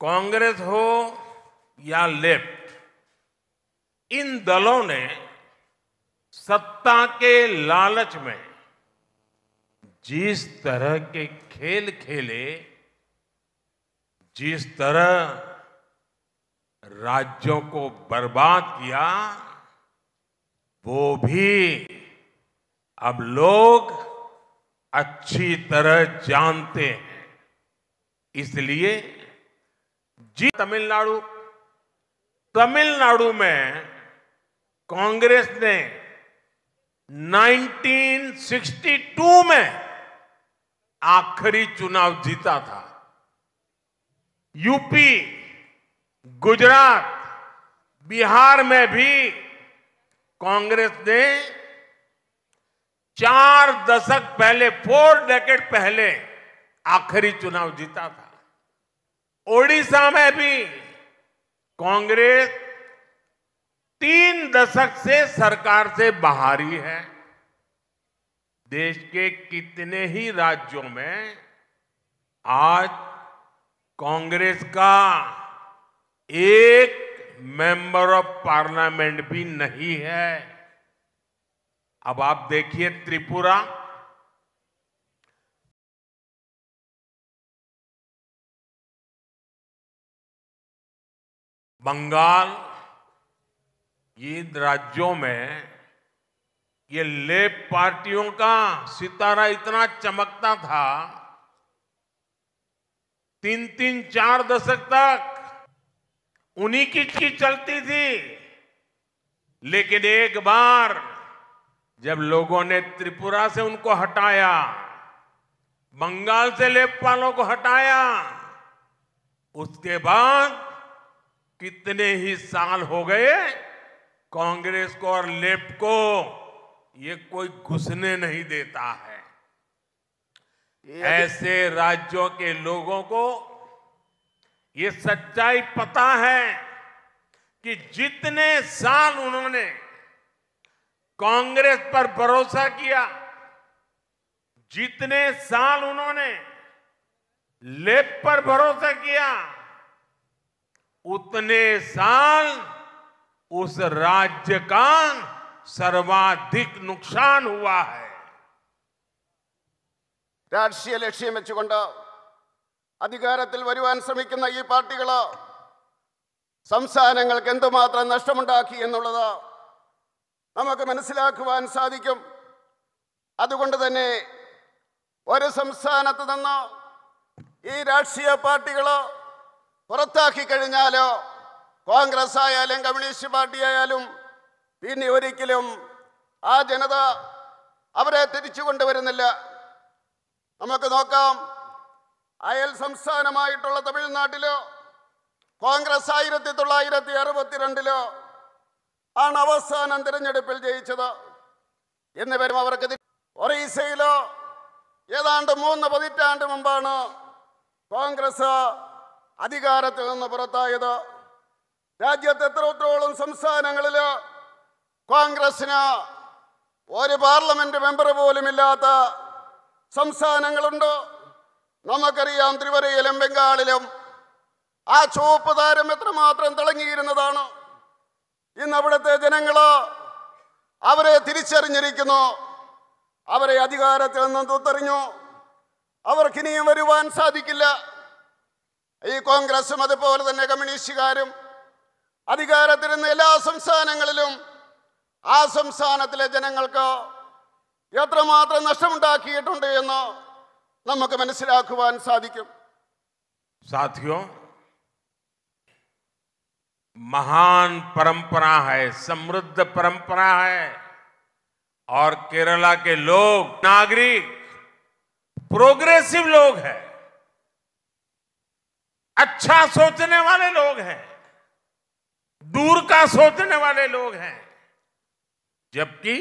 कांग्रेस हो या लेफ्ट, इन दलों ने सत्ता के लालच में जिस तरह के खेल खेले, जिस तरह राज्यों को बर्बाद किया, वो भी अब लोग अच्छी तरह जानते हैं। इसलिए तमिलनाडु में कांग्रेस ने 1962 में आखिरी चुनाव जीता था। यूपी, गुजरात, बिहार में भी कांग्रेस ने 4 दशक पहले, 4 डेकेड पहले आखिरी चुनाव जीता था। ओडिशा में भी कांग्रेस 3 दशक से सरकार से बाहर ही है। देश के कितने ही राज्यों में आज कांग्रेस का एक मेंबर ऑफ पार्लियामेंट भी नहीं है। अब आप देखिए त्रिपुरा, बंगाल, ये राज्यों में ये लेफ्ट पार्टियों का सितारा इतना चमकता था, 3-3, 4 दशक तक उन्हीं की चलती थी। लेकिन एक बार जब लोगों ने त्रिपुरा से उनको हटाया, बंगाल से लेफ्ट वालों को हटाया, उसके बाद कितने ही साल हो गए कांग्रेस को और लेफ्ट को ये कोई घुसने नहीं देता है। ऐसे राज्यों के लोगों को ये सच्चाई पता है कि जितने साल उन्होंने कांग्रेस पर भरोसा किया, जितने साल उन्होंने लेफ्ट पर भरोसा किया, उतने साल उस राज्य का सर्वाधिक नुकसान हुआ है। രാഷ്ട്രീയ ലക്ഷ്യം വെച്ചുകൊണ്ട് അധികാരത്തിൽ വരുവാൻ ശ്രമിക്കുന്ന ഈ പാർട്ടികൾ സംസ്ഥാനങ്ങൾക്ക് എന്തുമാത്രം നഷ്ടമുണ്ടാക്കി എന്നുള്ളത് നമുക്ക് മനസ്സിലാക്കുവാൻ സാധിക്കും. അതുകൊണ്ട് തന്നെ ഒരു സംസ്ഥാനത്ത് നിന്ന് ഈ രാഷ്ട്രീയ പാർട്ടികൾ പുറത്താക്കി കഴിഞ്ഞാലോ, കോൺഗ്രസ് ആയാലും കമ്മ്യൂണിസ്റ്റ് പാർട്ടി ആയാലും, പിന്നെ ഒരിക്കലും ആ ജനത അവരെ തിരിച്ചു കൊണ്ടുവരുന്നില്ല. നമുക്ക് നോക്കാം, അയൽ സംസ്ഥാനമായിട്ടുള്ള തമിഴ്നാട്ടിലോ കോൺഗ്രസ് 1962 ആണ് അവസാനം തിരഞ്ഞെടുപ്പിൽ ജയിച്ചത്. എന്ന് വരും അവർക്ക്. ഒറീസയിലോ ഏതാണ്ട് 3 പതിറ്റാണ്ട് മുമ്പാണ് കോൺഗ്രസ് അധികാരത്തിൽ നിന്ന് പുറത്തായത്. രാജ്യത്ത് എത്രത്തോളം സംസ്ഥാനങ്ങളിൽ കോൺഗ്രസിന് ഒരു പാർലമെന്റ് മെമ്പർ പോലും ഇല്ലാത്ത സംസ്ഥാനങ്ങളുണ്ട്. നമുക്കറിയാം, ത്രിപുരയിലും ബംഗാളിലും ആ ചുവപ്പ് താരം എത്രമാത്രം തിളങ്ങിയിരുന്നതാണ്. ഇന്ന് അവിടുത്തെ ജനങ്ങൾ അവരെ തിരിച്ചറിഞ്ഞിരിക്കുന്നു. അവരെ അധികാരത്തിൽ നിന്ന് തുത്തെറിഞ്ഞു. അവർക്കിനിയും വരുവാൻ സാധിക്കില്ല. ഈ കോൺഗ്രസും അതുപോലെ തന്നെ കമ്മ്യൂണിസ്റ്റുകാരും അധികാരത്തിരുന്ന എല്ലാ സംസ്ഥാനങ്ങളിലും ആ സംസ്ഥാനത്തിലെ ജനങ്ങൾക്ക് എത്രമാത്രം നഷ്ടമുണ്ടാക്കിയിട്ടുണ്ട് എന്ന് നമുക്ക് മനസ്സിലാക്കുവാൻ സാധിക്കും. साथियों, महान परंपरा है, समृद्ध परंपरा है, और केरला के लोग, नागरिक प्रोग्रेसिव लोग हैं, अच्छा सोचने वाले लोग हैं, दूर का सोचने वाले लोग हैं। जबकि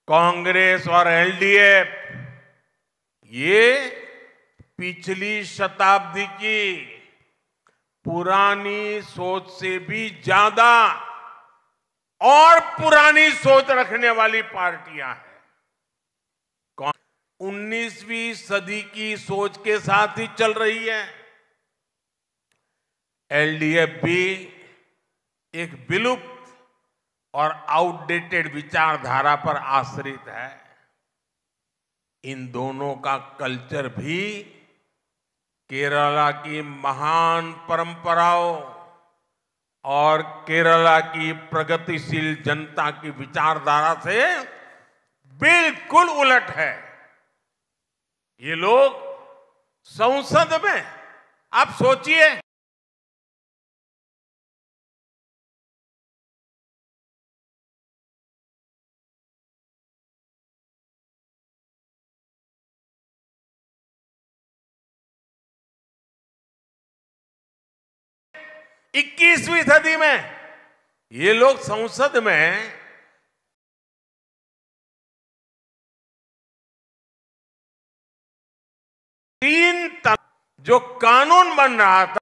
कांग्रेस और एलडीएफ ये पिछली शताब्दी की पुरानी सोच से भी ज्यादा और पुरानी सोच रखने वाली पार्टियां हैं। 19वीं सदी की सोच के साथ ही चल रही है। एलडीएफ भी एक विलुप्त और आउटडेटेड विचारधारा पर आश्रित है। इन दोनों का कल्चर भी केरला की महान परंपराओं और केरला की प्रगतिशील जनता की विचारधारा से बिल्कुल उलट है। ये लोग संसद में, आप सोचिए, इक्कीसवीं सदी में ये लोग संसद में जो कानून बन रहा था,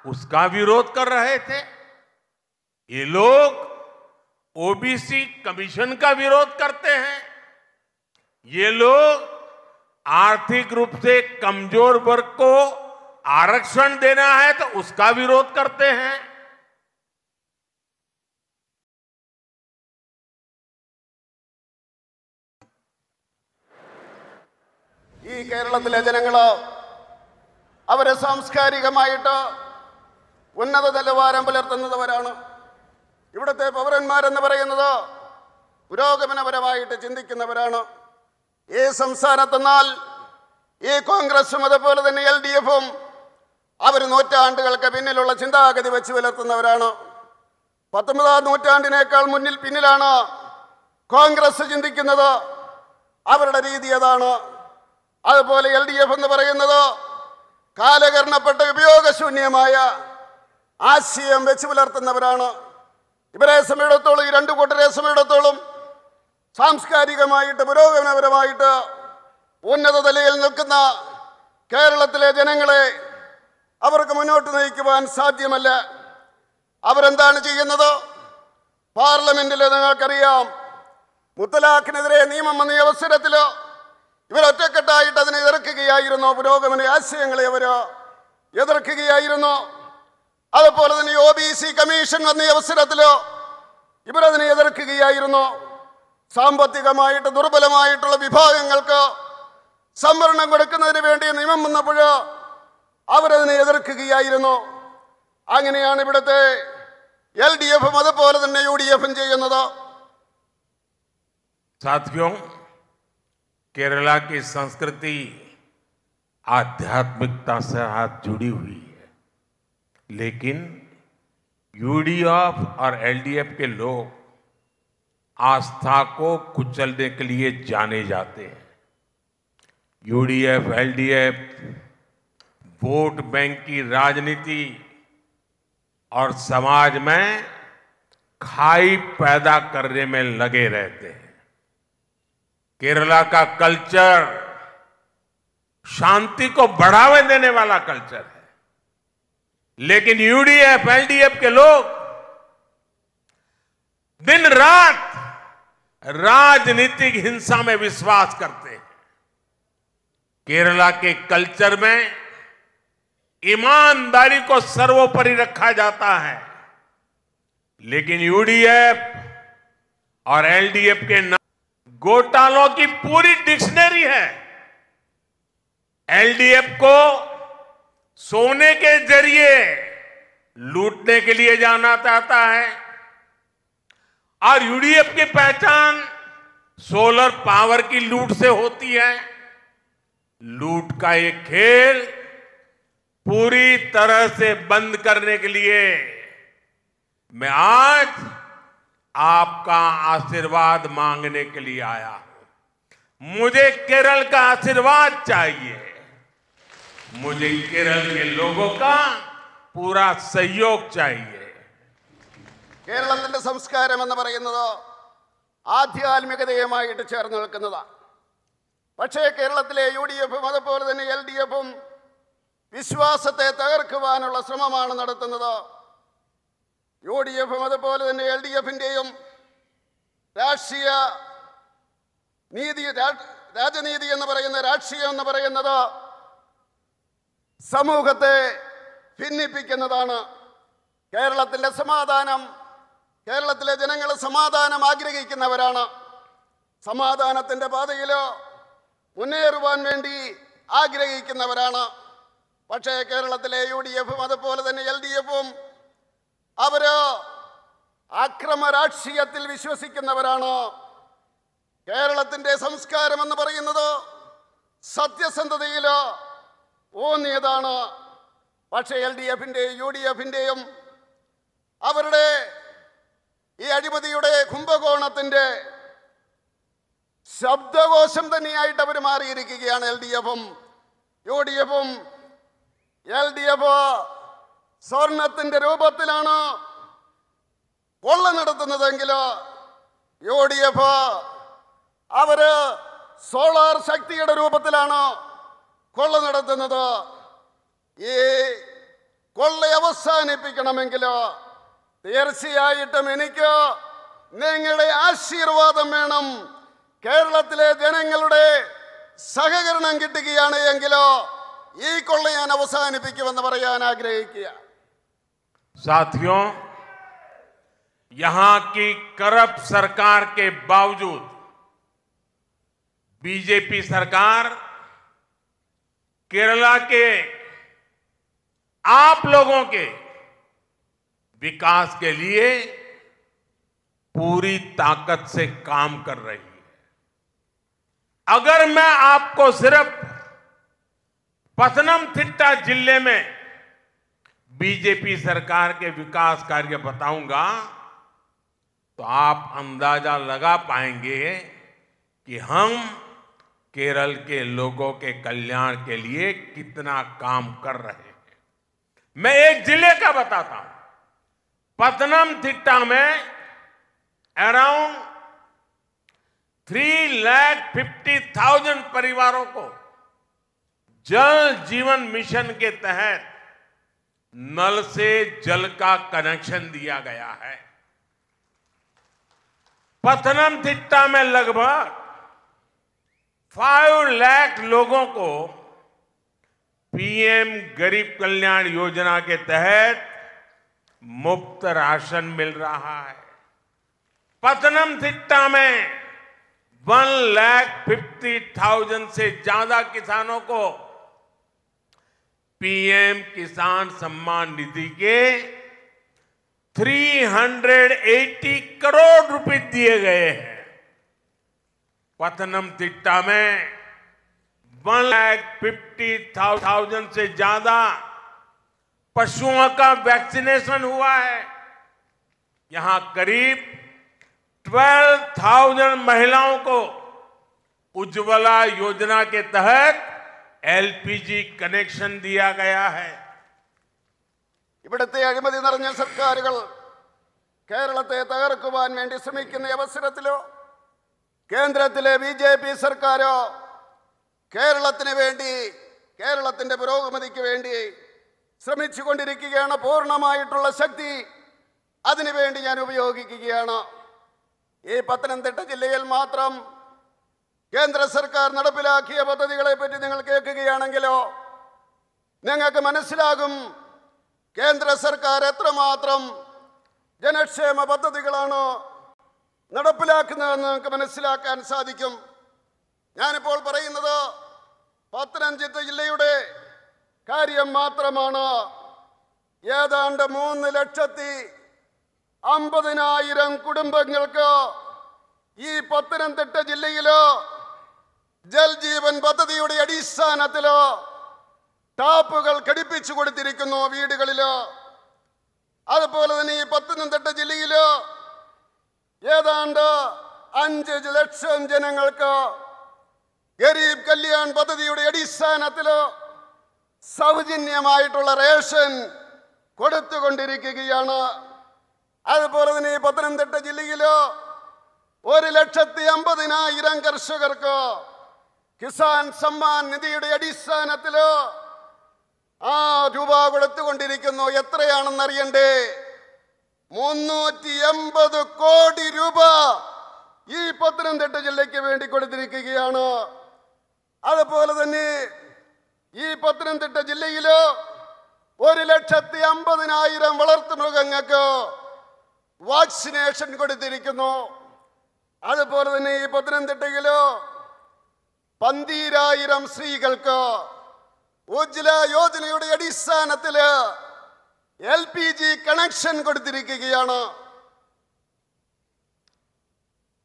उसका विरोध कर रहे थे। ये लोग ओबीसी कमीशन का विरोध करते हैं। ये लोग आर्थिक रूप से कमजोर वर्ग को आरक्षण देना है तो उसका विरोध करते हैं। ഈ കേരളത്തിലെ ജനങ്ങള് അവരെ സാംസ്കാരികമായിട്ട് ഉന്നത നിലവാരം പുലർത്തുന്നവരാണ്. ഇവിടുത്തെ പൗരന്മാരെന്ന് പറയുന്നത് പുരോഗമനപരമായിട്ട് ചിന്തിക്കുന്നവരാണ്. ഈ സംസ്ഥാനത്തെന്നാൽ ഈ കോൺഗ്രസും അതുപോലെ തന്നെ LDFും അവർ നൂറ്റാണ്ടുകൾക്ക് പിന്നിലുള്ള ചിന്താഗതി വെച്ച് പുലർത്തുന്നവരാണ്. 19ാം നൂറ്റാണ്ടിനേക്കാൾ പിന്നിലാണ് കോൺഗ്രസ് ചിന്തിക്കുന്നത്. അവരുടെ രീതി അതാണ്. അതുപോലെ LDF എന്ന് പറയുന്നത് കാലകരണപ്പെട്ട ഉപയോഗശൂന്യമായ ആശയം വെച്ച് പുലർത്തുന്നവരാണ്. ഇവരെ സമയത്തോളം, ഈ രണ്ടു കൂട്ടരെ സമയത്തോളം സാംസ്കാരികമായിട്ട് പുരോഗമനപരമായിട്ട് ഉന്നത നിലയിൽ നിൽക്കുന്ന കേരളത്തിലെ ജനങ്ങളെ അവർക്ക് മുന്നോട്ട് നയിക്കുവാൻ സാധ്യമല്ല. അവരെന്താണ് ചെയ്യുന്നത്? പാർലമെന്റിൽ നിങ്ങൾക്കറിയാം, മുത്തലാഖിനെതിരെ നിയമം വന്ന അവസരത്തിൽ ഇവരൊറ്റക്കെട്ടായിട്ട് അതിനെ എതിർക്കുകയായിരുന്നു. പുരോഗമന ആശയങ്ങളെ അവർ എതിർക്കുകയായിരുന്നു. അതുപോലെ തന്നെ OBC കമ്മീഷൻ വന്ന അവസരത്തിൽ ഇവരതിനെ എതിർക്കുകയായിരുന്നു. സാമ്പത്തികമായിട്ട് ദുർബലമായിട്ടുള്ള വിഭാഗങ്ങൾക്ക് സംവരണം കൊടുക്കുന്നതിന് വേണ്ടി നിയമം വന്നപ്പോൾ അവരതിനെ എതിർക്കുകയായിരുന്നു. അങ്ങനെയാണ് ഇവിടുത്തെ LDFും അതുപോലെ തന്നെ UDFും ചെയ്യുന്നത്. साथियों, केरला की संस्कृति आध्यात्मिकता से हाथ जुड़ी हुई है, लेकिन UDF और LDF के लोग आस्था को कुचलने के लिए जाने जाते हैं। UDF, LDF वोट बैंक की राजनीति और समाज में खाई पैदा करने में लगे रहते हैं। केरला का कल्चर शांति को बढ़ावा देने वाला कल्चर है, लेकिन UDF, LDF के लोग दिन रात राजनीतिक हिंसा में विश्वास करते हैं। केरला के कल्चर में ईमानदारी को सर्वोपरि रखा जाता है, लेकिन UDF और LDF के नाम घोटालों की पूरी डिक्शनरी है। LDF को सोने के जरिए लूटने के लिए जाना चाहता है और UDF की पहचान सोलर पावर की लूट से होती है। लूट का ये खेल पूरी तरह से बंद करने के लिए मैं आज आपका आशीर्वाद मांगने के लिए आया हूं। मुझे केरल का आशीर्वाद चाहिए। मुझे केरल के लोगों का पूरा सहयोग चाहिए। കേരളത്തിന്റെ സംസ്കാരം എന്ന് പറയുന്നത് ആധ്യാത്മികതയുമായിട്ട് ചേർന്ന് നിൽക്കുന്നതാണ്. പക്ഷേ കേരളത്തിലെ UDF അതുപോലെ തന്നെ LDF വിശ്വാസത്തെ തകർക്കുവാനുള്ള ശ്രമമാണ് നടത്തുന്നത്. UDF അതുപോലെ തന്നെ LDFന്റെയും രാഷ്ട്രീയ നീതി രാജനീതി എന്ന് പറയുന്ന രാഷ്ട്രീയം എന്ന് പറയുന്നത് സമൂഹത്തെ ഭിന്നിപ്പിക്കുന്നതാണ്. കേരളത്തിലെ സമാധാനം, കേരളത്തിലെ ജനങ്ങൾ സമാധാനം ആഗ്രഹിക്കുന്നവരാണ്. സമാധാനത്തിൻ്റെ പാതയിൽ മുന്നേറുവാൻ വേണ്ടി ആഗ്രഹിക്കുന്നവരാണ്. പക്ഷേ കേരളത്തിലെ UDF അതുപോലെ തന്നെ LDF അവർ അക്രമ രാഷ്ട്രീയത്തിൽ വിശ്വസിക്കുന്നവരാണ്. കേരളത്തിൻ്റെ സംസ്കാരം എന്ന് പറയുന്നത് സത്യസന്ധതയിൽ ഊന്നിയതാണ്. പക്ഷേ LDFന്റെയും UDFന്റെയും അവരുടെ ഈ അഴിമതിയുടെ കുംഭകോണത്തിൻ്റെ ശബ്ദകോശം തന്നെയായിട്ട് അവർ മാറിയിരിക്കുകയാണ്. LDFും UDFും LDF സ്വർണത്തിൻ്റെ രൂപത്തിലാണ് കൊള്ള നടത്തുന്നതെങ്കിൽ UDF അവർ സോളാർ ശക്തിയുടെ രൂപത്തിലാണ് കൊള്ള നടത്തുന്നത്. ഈ കൊള്ള അവസാനിപ്പിക്കണമെങ്കിൽ തീർച്ചയായിട്ടും എനിക്ക് നിങ്ങളുടെ ആശീർവാദം വേണം. കേരളത്തിലെ ജനങ്ങളുടെ സഹകരണം കിട്ടുകയാണ് എങ്കിലോ ഈ കൊള്ള ഞാൻ അവസാനിപ്പിക്കുമെന്ന് പറയാൻ ആഗ്രഹിക്കുക. साथियों, यहां की करप्ट सरकार के बावजूद बीजेपी सरकार केरला के आप लोगों के विकास के लिए पूरी ताकत से काम कर रही है। अगर मैं आपको सिर्फ पथनमथिट्टा जिले में बीजेपी सरकार के विकास कार्य बताऊंगा तो आप अंदाजा लगा पाएंगे कि हम केरल के लोगों के कल्याण के लिए कितना काम कर रहे हैं। मैं एक जिले का बताता हूं। पथनमथिट्टा में अराउंड 3,50,000 परिवारों को जल जीवन मिशन के तहत नल से जल का कनेक्शन दिया गया है। पथनमथिट्टा में लगभग 5 लाख लोगों को PM गरीब कल्याण योजना के तहत मुफ्त राशन मिल रहा है। पथनमथिट्टा में 1,50,000 से ज्यादा किसानों को PM किसान सम्मान निधि के 380 करोड़ रुपए दिए गए हैं। पथनमथिट्टा में 1,50,000 से ज्यादा पशुओं का वैक्सीनेशन हुआ है। यहां करीब 12,000 महिलाओं को उज्ज्वला योजना के तहत LPG कनेक्शन दिया गया है। ഇവിടുത്തെ അഴിമതി നിറഞ്ഞ സർക്കാരുകൾ കേരളത്തെ തകർക്കുവാൻ വേണ്ടി ശ്രമിക്കുന്ന അവസരത്തിലോ കേന്ദ്രത്തിലെ BJP സർക്കാരോ കേരളത്തിന് വേണ്ടി, കേരളത്തിൻ്റെ പുരോഗതിക്ക് വേണ്ടി ശ്രമിച്ചുകൊണ്ടിരിക്കുകയാണ്. പൂർണ്ണമായിട്ടുള്ള ശക്തി അതിനുവേണ്ടി ഞാൻ ഉപയോഗിക്കുകയാണ്. ഈ പത്തനംതിട്ട ജില്ലയിൽ മാത്രം കേന്ദ്ര സർക്കാർ നടപ്പിലാക്കിയ പദ്ധതികളെ പറ്റി നിങ്ങൾ കേൾക്കുകയാണെങ്കിലോ നിങ്ങൾക്ക് മനസ്സിലാകും കേന്ദ്ര സർക്കാർ എത്രമാത്രം ജനക്ഷേമ പദ്ധതികളാണ് നടപ്പിലാക്കുന്നതെന്ന് നിങ്ങൾക്ക് മനസ്സിലാക്കാൻ സാധിക്കും. ഞാനിപ്പോൾ പറയുന്നത് പത്തനംതിട്ട ജില്ലയുടെ കാര്യം മാത്രമാണ്. ഏതാണ്ട് 3,50,000 കുടുംബങ്ങൾക്ക് ഈ പത്തനംതിട്ട ജില്ലയിൽ ജൽ ജീവൻ പദ്ധതിയുടെ അടിസ്ഥാനത്തിൽ ടാപ്പുകൾ ഘടിപ്പിച്ചു കൊടുത്തിരിക്കുന്നു വീടുകളിൽ. അതുപോലെ തന്നെ ഈ പത്തനംതിട്ട ജില്ലയിൽ 5 ലക്ഷം ജനങ്ങൾക്ക് ഗരീബ് കല്യാൺ പദ്ധതിയുടെ അടിസ്ഥാനത്തിൽ സൗജന്യമായിട്ടുള്ള റേഷൻ കൊടുത്തുകൊണ്ടിരിക്കുകയാണ്. അതുപോലെ തന്നെ പത്തനംതിട്ട ജില്ലയിൽ 1,50,000 കർഷകർക്ക് കിസാൻ സമ്മാൻ നിധിയുടെ അടിസ്ഥാനത്തിൽ രൂപ കൊടുത്തുകൊണ്ടിരിക്കുന്നു. എത്രയാണെന്ന് അറിയണ്ടേ? 380 കോടി രൂപ ഈ പത്തനംതിട്ട ജില്ലയ്ക്ക് വേണ്ടി കൊടുത്തിരിക്കുകയാണ്. അതുപോലെ തന്നെ ഈ പത്തനംതിട്ട ജില്ലയിൽ 1,50,000 വളർത്തുമൃഗങ്ങൾക്ക് വാക്സിനേഷൻ കൊടുത്തിരിക്കുന്നു. അതുപോലെ തന്നെ ഈ പത്തനംതിട്ടയിൽ 12,000 സ്ത്രീകൾക്ക് ഉജ്ജ്വല യോജനയുടെ അടിസ്ഥാനത്തിൽ LPG कनेक्शन കൊടുത്തിരിക്കുകയാണ്.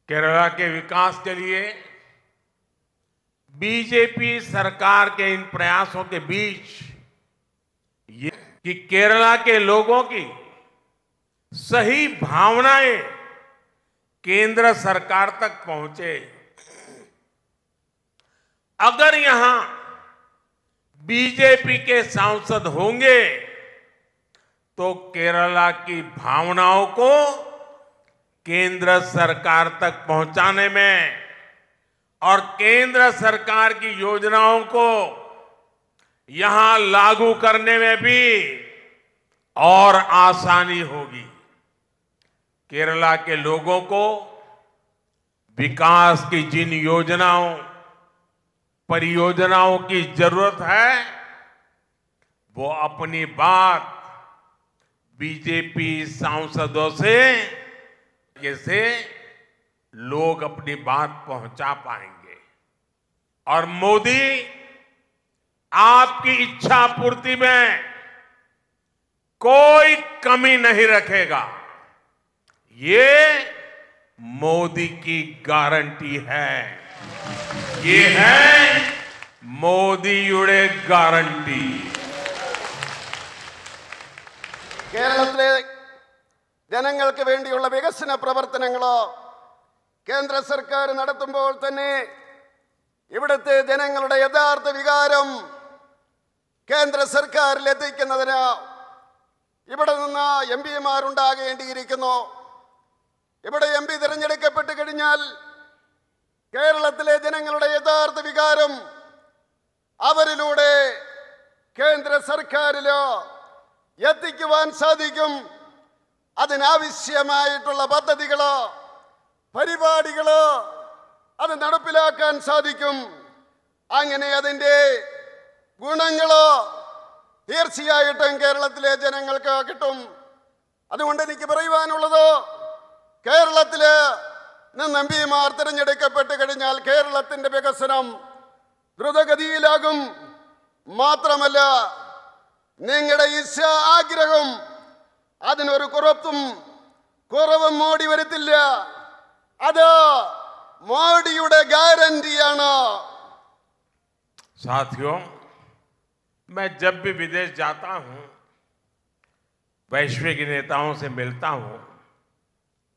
केरला के विकास के लिए बीजेपी सरकार के इन प्रयासों के बीच ये कि केरला के लोगों की सही भावनाएं केंद्र सरकार तक पहुंचे। अगर यहां बीजेपी के सांसद होंगे तो केरला की भावनाओं को केंद्र सरकार तक पहुंचाने में और केंद्र सरकार की योजनाओं को यहां लागू करने में भी और आसानी होगी। केरला के लोगों को विकास की जिन योजनाओं परियोजनाओं की जरूरत है वो अपनी बात बीजेपी सांसदों से लोग अपनी बात पहुंचा पाएंगे और मोदी आपकी इच्छा पूर्ति में कोई कमी नहीं रखेगा। ये मोदी की गारंटी है। ये है മോദിയുടെ ഗ്യാരണ്ടി. കേരളത്തിലെ ജനങ്ങൾക്ക് വേണ്ടിയുള്ള വികസന പ്രവർത്തനങ്ങൾ കേന്ദ്ര സർക്കാർ നടത്തുമ്പോൾ തന്നെ ഇവിടുത്തെ ജനങ്ങളുടെ യഥാർത്ഥ വികാരം കേന്ദ്ര സർക്കാരിൽ എത്തിക്കുന്നതിന് ഇവിടെ നിന്ന് എംപിമാരുണ്ടാകേണ്ടിയിരിക്കുന്നു. ഇവിടെ എംപി തിരഞ്ഞെടുക്കപ്പെട്ട് കഴിഞ്ഞാൽ കേരളത്തിലെ ജനങ്ങളുടെ യഥാർത്ഥ വികാരം അവരിലൂടെ കേന്ദ്ര സർക്കാരിൽ എത്തിക്കുവാൻ സാധിക്കും. അതിനാവശ്യമായിട്ടുള്ള പദ്ധതികൾ പരിപാടികൾ അത് നടപ്പിലാക്കാൻ സാധിക്കും. അങ്ങനെ അതിൻ്റെ ഗുണങ്ങൾ തീർച്ചയായിട്ടും കേരളത്തിലെ ജനങ്ങൾക്ക് കിട്ടും. അതുകൊണ്ട് എനിക്ക് പറയുവാനുള്ളത്, കേരളത്തിൽ നിന്ന് എംപിമാർ തിരഞ്ഞെടുക്കപ്പെട്ട് കഴിഞ്ഞാൽ കേരളത്തിൻ്റെ വികസനം ദ്രുതഗതിയിലാകും. മാത്രമല്ല, നിങ്ങളുടെ ഇച്ഛ ആഗ്രഹം അതിനൊരു കുറവും മോഡി വരുത്തില്ല. അത് മോഡിയുടെ ഗ്യാരണ്ടിയാണ്. साथियों, मैं जब भी विदेश जाता हूं, वैश्विक नेताओं से मिलता हूं,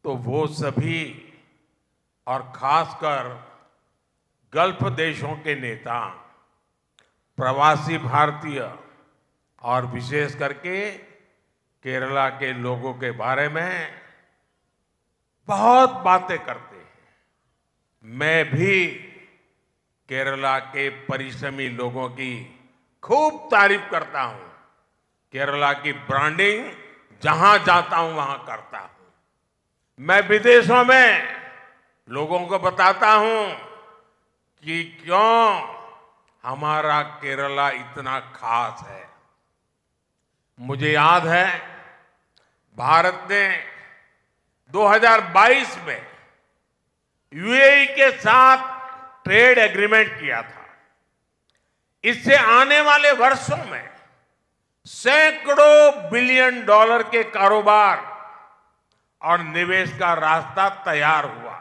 तो वो सभी और खासकर गल्फ देशों के नेता, प्रवासी भारतीय और विशेष करके केरला के लोगों के बारे में बहुत बातें करते हैं। मैं भी केरला के परिश्रमी लोगों की खूब तारीफ करता हूं। केरला की ब्रांडिंग जहां जाता हूं वहां करता हूं। मैं विदेशों में लोगों को बताता हूं कि क्यों हमारा केरला इतना खास है। मुझे याद है, भारत ने 2022 में यूएई के साथ ट्रेड एग्रीमेंट किया था। इससे आने वाले वर्षों में सैकड़ों बिलियन डॉलर के कारोबार और निवेश का रास्ता तैयार हुआ।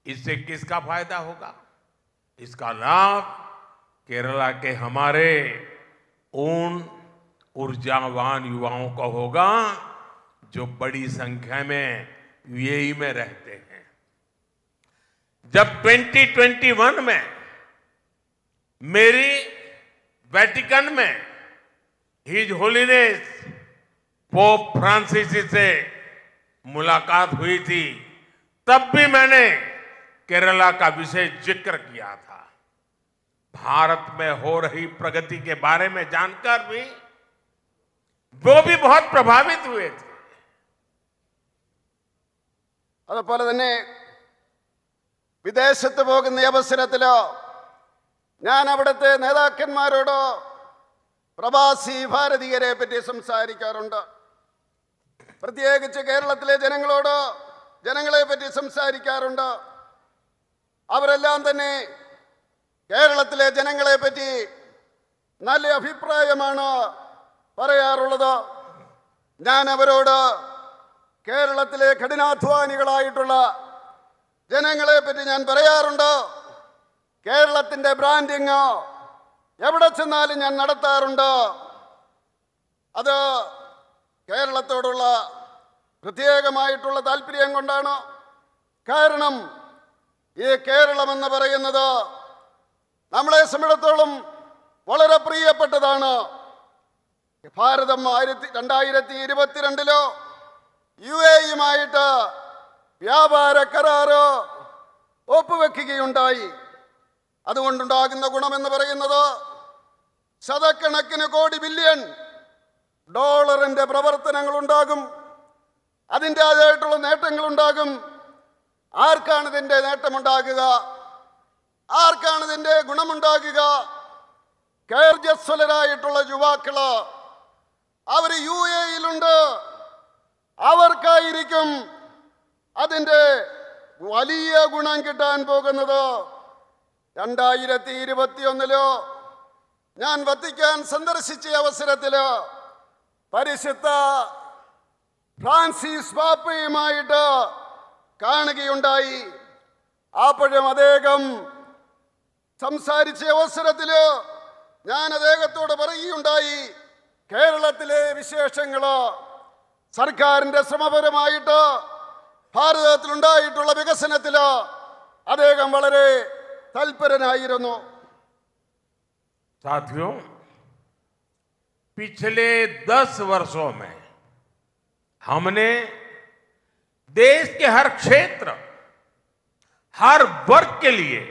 इससे किसका फायदा होगा? इसका लाभ केरला के हमारे उन ऊर्जावान युवाओं को होगा जो बड़ी संख्या में यूएई में रहते हैं। जब 2021 में मेरी वेटिकन में हिज होलीनेस पोप फ्रांसिस से मुलाकात हुई थी, तब भी मैंने केरला का विशेष जिक्र किया था। भारत में हो रही प्रगति के बारे में जानकर भी वो भी बहुत प्रभावित हुए थे। അതുപോലെ തന്നെ വിദേശത്ത് പോകുന്ന ഈ അവസരത്തിലോ ഞാൻ അവിടുത്തെ നേതാക്കന്മാരോട് പ്രവാസി ഭാരതീയരെ പറ്റി സംസാരിക്കാറുണ്ട്. പ്രത്യേകിച്ച് കേരളത്തിലെ ജനങ്ങളെ പറ്റി സംസാരിക്കാറുണ്ട്. അവരെല്ലാം തന്നെ കേരളത്തിലെ ജനങ്ങളെ പറ്റി നല്ല അഭിപ്രായമാണ് പറയാറുള്ളത്. ഞാൻ അവരോട് കേരളത്തിലെ കഠിനാധ്വാനികളായിട്ടുള്ള ജനങ്ങളെ പറ്റി ഞാൻ പറയാറുണ്ട്. കേരളത്തിൻ്റെ ബ്രാൻഡിങ് എവിടെ ചെന്നാലും ഞാൻ നടത്താറുണ്ട്. അത് കേരളത്തോടുള്ള പ്രത്യേകമായിട്ടുള്ള താല്പര്യം കൊണ്ടാണ്. കാരണം ഈ കേരളമെന്ന് പറയുന്നത് നമ്മളെ സംബന്ധിച്ചിടത്തോളം വളരെ പ്രിയപ്പെട്ടതാണ്. ഭാരതം 2022 UAE-യുമായിട്ട് വ്യാപാര കരാറ് ഒപ്പുവെക്കുകയുണ്ടായി. അതുകൊണ്ടുണ്ടാകുന്ന ഗുണമെന്ന് പറയുന്നത് ശതക്കണക്കിന് കോടി ബില്യൺ ഡോളറിൻ്റെ പ്രവർത്തനങ്ങളുണ്ടാകും. അതിൻ്റേതായിട്ടുള്ള നേട്ടങ്ങളുണ്ടാകും. ആർക്കാണ് ഇതിൻ്റെ നേട്ടമുണ്ടാകുക? ആർക്കാണ് ഇതിൻ്റെ ഗുണമുണ്ടാകുക? ഊർജ്ജസ്വലരായിട്ടുള്ള യുവാക്കള് അവർ UAE-യിലുണ്ട്. അവർക്കായിരിക്കും അതിൻ്റെ വലിയ ഗുണം കിട്ടാൻ പോകുന്നത്. 2021 ഞാൻ വത്തിക്കാൻ സന്ദർശിച്ച അവസരത്തിൽ പരിശുദ്ധ ഫ്രാൻസിസ് പാപ്പയുമായിട്ട് കാണുകയുണ്ടായി. അപ്പോഴും അദ്ദേഹം സംസാരിച്ച അവസരത്തിൽ ഞാൻ അദ്ദേഹത്തോട് പറയുകയുണ്ടായി, കേരളത്തിലെ വിശേഷങ്ങൾ, സർക്കാരിൻ്റെ ശ്രമപരമായിട്ട് ഭാരതത്തിലുണ്ടായിട്ടുള്ള വികസനത്തിൽ അദ്ദേഹം വളരെ തൽപരനായിരുന്നു. साथियों, पिछले 10 वर्षों में हमने देश के हर क्षेत्र, हर वर्ग के लिए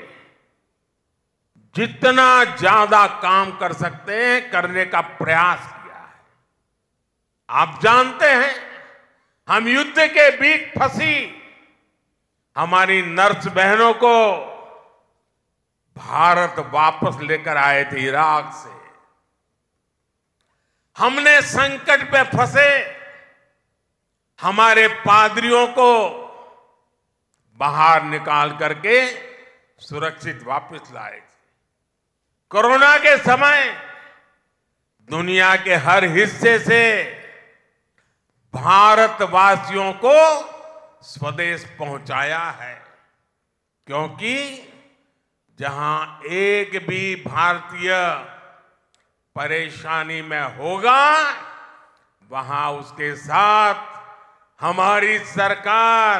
जितना ज्यादा काम कर सकते हैं करने का प्रयास किया है। आप जानते हैं, हम युद्ध के बीच फंसी हमारी नर्स बहनों को भारत वापस लेकर आए थे इराक से। हमने संकट पे फंसे हमारे पादरियों को बाहर निकाल करके सुरक्षित वापस लाए थे। कोरोना के समय दुनिया के हर हिस्से से भारतवासियों को स्वदेश पहुंचाया है, क्योंकि जहां एक भी भारतीय परेशानी में होगा वहां उसके साथ हमारी सरकार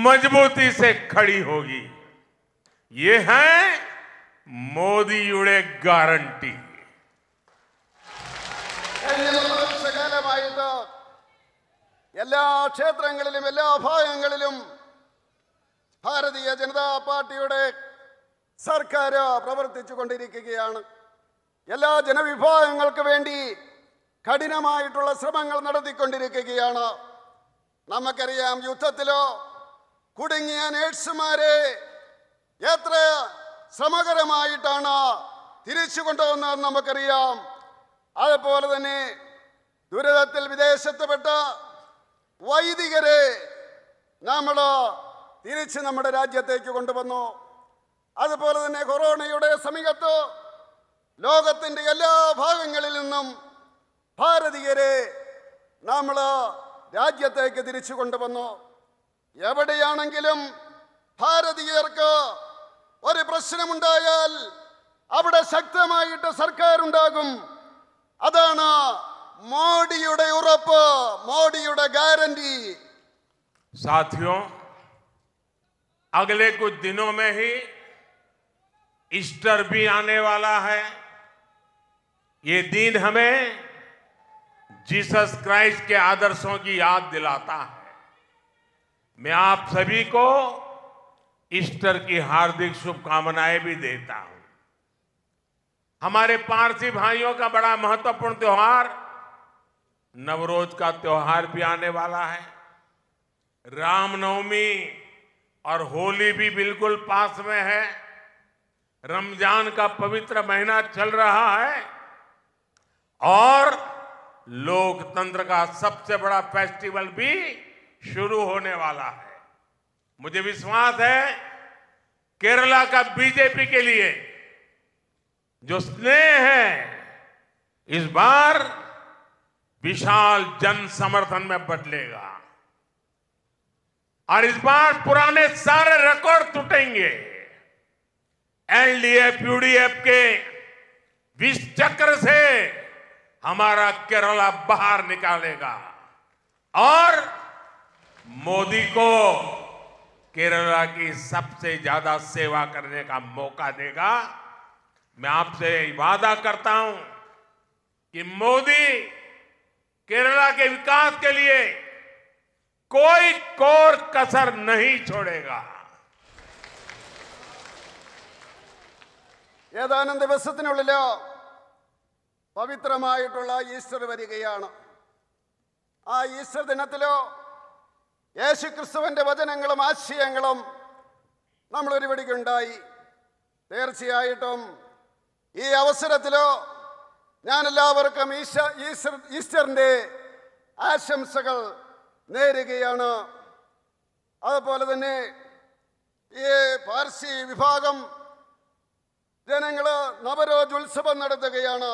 मजबूती से खड़ी होगी। ये है മോദിയുടെ ഗ്യാരണ്ടി. എല്ലാ ക്ഷേത്രങ്ങളിലും എല്ലാ ഭാഗങ്ങളിലും ഭാരതീയ ജനതാ പാർട്ടിയുടെ സർക്കാർ പ്രവർത്തിച്ചു കൊണ്ടിരിക്കുകയാണ്. എല്ലാ ജനവിഭാഗങ്ങൾക്ക് വേണ്ടി കഠിനമായിട്ടുള്ള ശ്രമങ്ങൾ നടത്തിക്കൊണ്ടിരിക്കുകയാണ്. നമുക്കറിയാം, യുദ്ധത്തിലോ കുടുങ്ങിയ നേഴ്സുമാരെ എത്ര ശ്രമകരമായിട്ടാണ് തിരിച്ചു കൊണ്ടുവന്നതെന്ന് നമുക്കറിയാം. അതുപോലെ തന്നെ ദുരിതത്തിൽ വിദേശത്തുപെട്ട വൈദികരെ നമ്മൾ തിരിച്ച് നമ്മുടെ രാജ്യത്തേക്ക് കൊണ്ടുവന്നു. അതുപോലെ തന്നെ കൊറോണയുടെ സമയത്ത് ലോകത്തിൻ്റെ എല്ലാ ഭാഗങ്ങളിൽ നിന്നും ഭാരതീയരെ നമ്മൾ രാജ്യത്തേക്ക് തിരിച്ചു കൊണ്ടുവന്നു. എവിടെയാണെങ്കിലും ഭാരതീയർക്ക് ഒരു പ്രശ്നമുണ്ടായാൽ അവിടെ ശക്തമായിട്ട് സർക്കാർ ഉണ്ടാകും. അതാണ് മോഡിയുടെ ഉറപ്പ്, മോഡിയുടെ ഗ്യാരണ്ടി. साथियों, अगले कुछ दिनों में ही ईस्टर भी आने वाला है। ये दिन हमें जीसस क्राइस्ट के आदर्शों की याद दिलाता है। मैं आप सभी को ईस्टर की हार्दिक शुभकामनाएं भी देता हूं। हमारे पारसी भाइयों का बड़ा महत्वपूर्ण त्योहार नवरोज का त्योहार भी आने वाला है। रामनवमी और होली भी बिल्कुल पास में है। रमजान का पवित्र महीना चल रहा है और लोकतंत्र का सबसे बड़ा फेस्टिवल भी शुरू होने वाला है। मुझे विश्वास है केरला का बीजेपी के लिए जो स्नेह है इस बार विशाल जन समर्थन में बदलेगा और इस बार पुराने सारे रिकॉर्ड टूटेंगे। एलडीएफ यूडीएफ के विष चक्र से हमारा केरला बाहर निकालेगा और मोदी को केरला की सबसे ज्यादा सेवा करने का मौका देगा। मैं आपसे वादा करता हूं कि मोदी केरला के विकास के लिए कोई कोर कसर नहीं छोड़ेगा। ഏതാനും ദിവസത്തിനുള്ളിൽ പവിത്രമായിട്ടുള്ള ഈസ്റ്റർ വരികയാണ്. ആ ഈസ്റ്റർ ദിനത്തിലോ യേശുക്രിസ്തുവിന്റെ വചനങ്ങളും ആശയങ്ങളും നമ്മൾ ഒരുപടിക്കുണ്ടായി. തീർച്ചയായിട്ടും ഈ അവസരത്തിലോ ഞാൻ എല്ലാവർക്കും ഈസ്റ്ററിന്റെ ആശംസകൾ നേരുകയാണ്. അതുപോലെ തന്നെ ഈ പാർസി വിഭാഗം ജനങ്ങൾ നവരോജ് ഉത്സവം നടത്തുകയാണ്.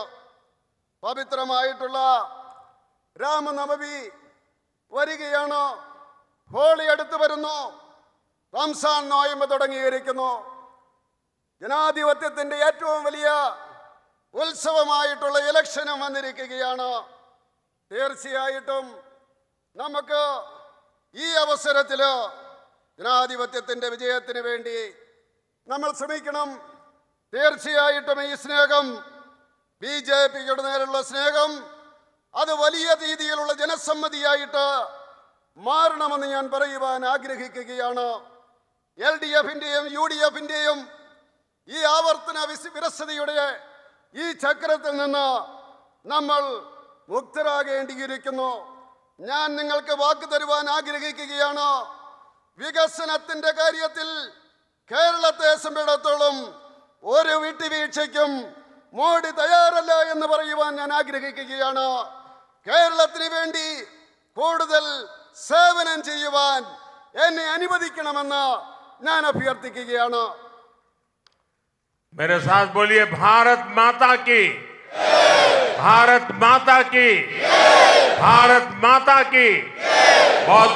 പവിത്രമായിട്ടുള്ള രാമനവമി വരികയാണ്. ഹോളി അടുത്ത് വരുന്നു. റംസാൻ നോയമ്പ് തുടങ്ങിയിരിക്കുന്നു. ജനാധിപത്യത്തിന്റെ ഏറ്റവും വലിയ ഉത്സവമായിട്ടുള്ള ഇലക്ഷനും വന്നിരിക്കുകയാണ്. തീർച്ചയായിട്ടും നമുക്ക് ഈ അവസരത്തിൽ ജനാധിപത്യത്തിന്റെ വിജയത്തിന് വേണ്ടി നമ്മൾ ശ്രമിക്കണം. തീർച്ചയായിട്ടും ഈ സ്നേഹം ബിജെപിയുടെ നേരെയുള്ള സ്നേഹം അത് വലിയ രീതിയിലുള്ള ജനസമ്മതിയായിട്ട് മാറണമെന്ന് ഞാൻ പറയുവാൻ ആഗ്രഹിക്കുകയാണ്. എൽഡിഎഫിന്റെയും യുഡിഎഫിന്റെയും ഈ ആവർത്തന വിരസതയുടെ ഈ ചക്രത്തിൽ നിന്ന് നമ്മൾ മുക്തരാകേണ്ടിയിരിക്കുന്നു. ഞാൻ നിങ്ങൾക്ക് വാക്ക് തരുവാൻ ആഗ്രഹിക്കുകയാണ്. വികസനത്തിന്റെ കാര്യത്തിൽ കേരളത്തെ സംബന്ധിച്ചിടത്തോളം ഒരു വിട്ടുവീഴ്ചയ്ക്കും മോഡി തയ്യാറല്ല എന്ന് പറയുവാൻ ഞാൻ ആഗ്രഹിക്കുകയാണ്. കേരളത്തിന് വേണ്ടി കൂടുതൽ സേവനം ചെയ്യുവാൻ എന്നെ അനുവദിക്കണമെന്ന് ഞാൻ അഭ്യർത്ഥിക്കുകയാണ്. मेरे साथ बोलिए भारत माता की, भारत माता की, भारत माता की। बहुत बहुत